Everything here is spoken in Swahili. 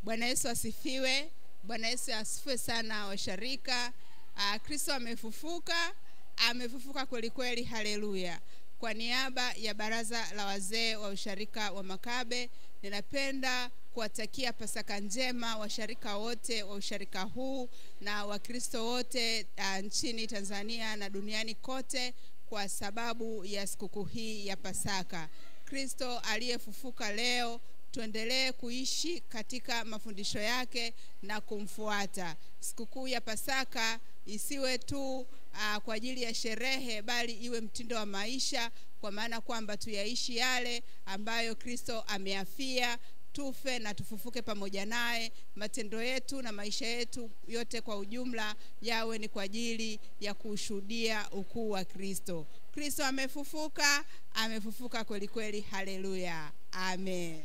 Bwana Yesu asifiwe. Bwana Yesu asifiwe sana washarika. Kristo amefufuka. Amefufuka kweli kweli, haleluya. Kwa niaba ya baraza la wazee wa usharika wa Makabe, ninapenda kuwatakia Pasaka njema washarika wote wa usharika huu na Wakristo wote nchini Tanzania na duniani kote kwa sababu ya sikukuu hii ya Pasaka. Kristo aliyefufuka leo, tuendelee kuishi katika mafundisho yake na kumfuata. Sikukuu ya Pasaka isiwe tu kwa ajili ya sherehe, bali iwe mtindo wa maisha, kwa maana kwamba tuyaishi yale ambayo Kristo ameafia, tufe na tufufuke pamoja naye. Matendo yetu na maisha yetu yote kwa ujumla yawe ni kwa ajili ya kushuhudia ukuu wa Kristo. Kristo amefufuka, amefufuka kweli kweli, haleluya. Amen.